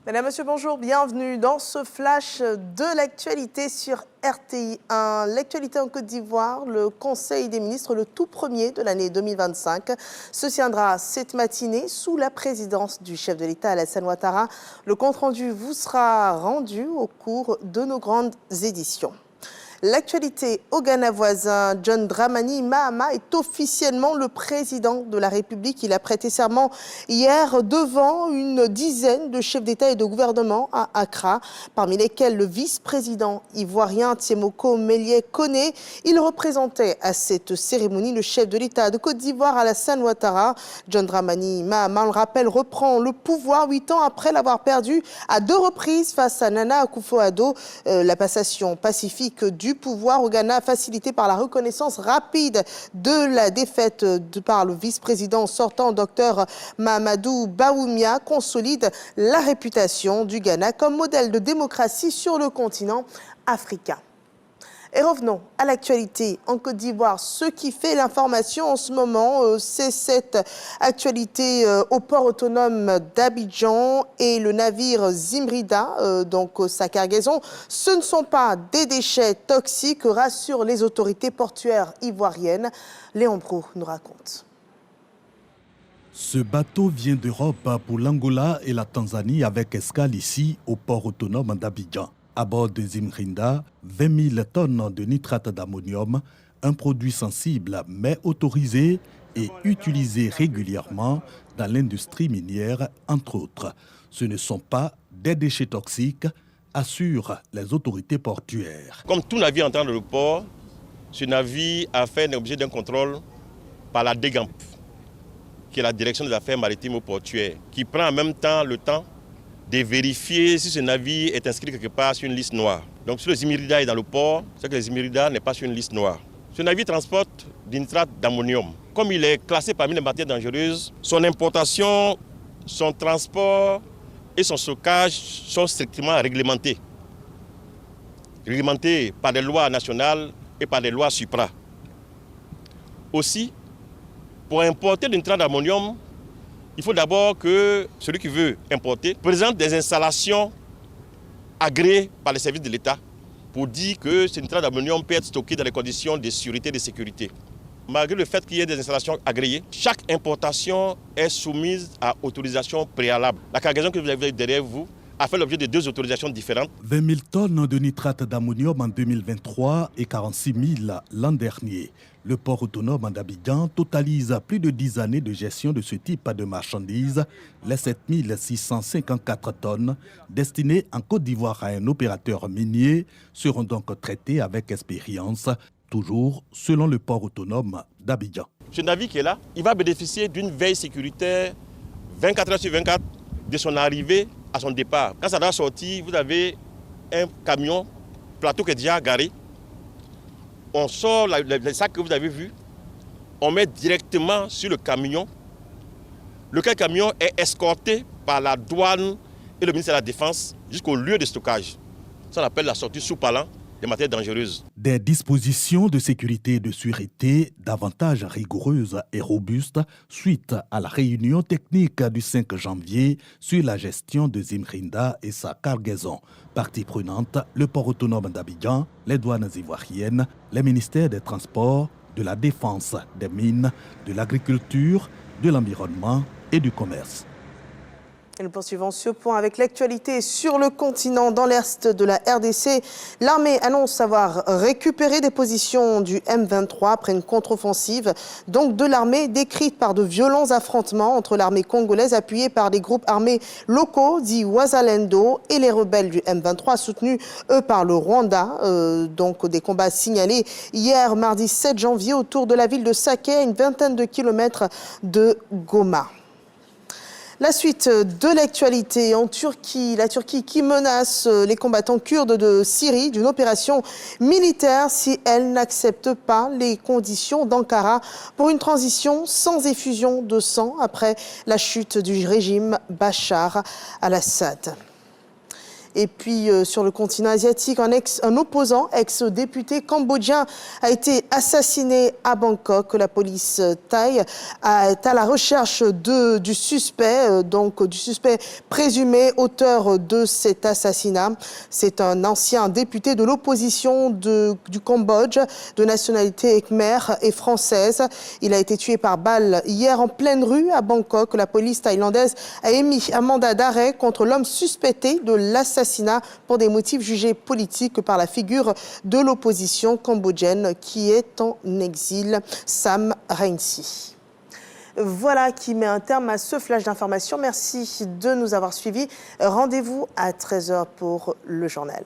Mesdames, Messieurs, bonjour, bienvenue dans ce flash de l'actualité sur RTI1. L'actualité en Côte d'Ivoire, le Conseil des ministres, le tout premier de l'année 2025, se tiendra cette matinée sous la présidence du chef de l'État, Alassane Ouattara. Le compte-rendu vous sera rendu au cours de nos grandes éditions. L'actualité au Ghana voisin, John Dramani Mahama est officiellement le président de la République. Il a prêté serment hier devant une dizaine de chefs d'État et de gouvernement à Accra, parmi lesquels le vice-président ivoirien Tiemoko Melie Kone. Il représentait à cette cérémonie le chef de l'État de Côte d'Ivoire, Alassane Ouattara. John Dramani Mahama, on le rappelle, reprend le pouvoir 8 ans après l'avoir perdu à 2 reprises face à Nana Akufo-Addo. La passation pacifique du pouvoir au Ghana, facilité par la reconnaissance rapide de la défaite par le vice-président sortant, Dr Mahamadou Bawumia, consolide la réputation du Ghana comme modèle de démocratie sur le continent africain. Et revenons à l'actualité en Côte d'Ivoire. Ce qui fait l'information en ce moment, c'est cette actualité au port autonome d'Abidjan et le navire Zimrida, donc sa cargaison. Ce ne sont pas des déchets toxiques, rassurent les autorités portuaires ivoiriennes. Léon Brou nous raconte. Ce bateau vient d'Europe pour l'Angola et la Tanzanie avec escale ici au port autonome d'Abidjan. À bord de Zimrinda, 20 000 tonnes de nitrate d'ammonium, un produit sensible mais autorisé et utilisé régulièrement dans l'industrie minière, entre autres. Ce ne sont pas des déchets toxiques, assurent les autorités portuaires. Comme tout navire entrant dans le port, ce navire a fait l'objet d'un contrôle par la DEGAMP, qui est la direction des affaires maritimes portuaires, qui prend en même temps le temps de vérifier si ce navire est inscrit quelque part sur une liste noire. Donc si le Zimrida est dans le port, c'est que le Zimrida n'est pas sur une liste noire. Ce navire transporte du nitrate d'ammonium. Comme il est classé parmi les matières dangereuses, son importation, son transport et son stockage sont strictement réglementés. Réglementés par des lois nationales et par des lois supra. Aussi, pour importer du nitrate d'ammonium, il faut d'abord que celui qui veut importer présente des installations agréées par les services de l'État pour dire que ce nitrate d'ammonium peut être stocké dans des conditions de sûreté et de sécurité. Malgré le fait qu'il y ait des installations agréées, chaque importation est soumise à autorisation préalable. La cargaison que vous avez derrière vous a fait l'objet de 2 autorisations différentes. 20 000 tonnes de nitrate d'ammonium en 2023 et 46 000 l'an dernier. Le port autonome d'Abidjan totalise plus de 10 années de gestion de ce type de marchandises. Les 7 654 tonnes destinées en Côte d'Ivoire à un opérateur minier seront donc traitées avec expérience, toujours selon le port autonome d'Abidjan. Ce navire qui est là, il va bénéficier d'une veille sécuritaire 24 heures sur 24 de son arrivée à son départ. Quand ça doit sortir, vous avez un camion, plateau qui est déjà garé. On sort les sacs que vous avez vus, on met directement sur le camion. Lequel camion est escorté par la douane et le ministère de la Défense jusqu'au lieu de stockage. Ça on appelle la sortie sous palan des matières dangereuses. Des dispositions de sécurité et de sûreté davantage rigoureuses et robustes suite à la réunion technique du 5 janvier sur la gestion de Zimrinda et sa cargaison. Partie prenante, le port autonome d'Abidjan, les douanes ivoiriennes, les ministères des Transports, de la Défense, des Mines, de l'Agriculture, de l'Environnement et du Commerce. Et nous poursuivons ce point avec l'actualité sur le continent. Dans l'est de la RDC, l'armée annonce avoir récupéré des positions du M23 après une contre-offensive, donc de l'armée décrite par de violents affrontements entre l'armée congolaise appuyée par des groupes armés locaux, dits Wazalendo, et les rebelles du M23 soutenus, eux, par le Rwanda. Donc des combats signalés hier, mardi 7 janvier, autour de la ville de Sake, à une vingtaine de kilomètres de Goma. La suite de l'actualité en Turquie, la Turquie qui menace les combattants kurdes de Syrie d'une opération militaire si elle n'accepte pas les conditions d'Ankara pour une transition sans effusion de sang après la chute du régime Bachar al-Assad. Et puis sur le continent asiatique, un opposant, ex-député cambodgien, a été assassiné à Bangkok. La police thaï est à la recherche du suspect, du suspect présumé auteur de cet assassinat. C'est un ancien député de l'opposition du Cambodge, de nationalité khmer et française. Il a été tué par balle hier en pleine rue à Bangkok. La police thaïlandaise a émis un mandat d'arrêt contre l'homme suspecté de l'assassinat pour des motifs jugés politiques par la figure de l'opposition cambodgienne qui est en exil, Sam Rainsy. Voilà qui met un terme à ce flash d'information. Merci de nous avoir suivis. Rendez-vous à 13h pour le journal.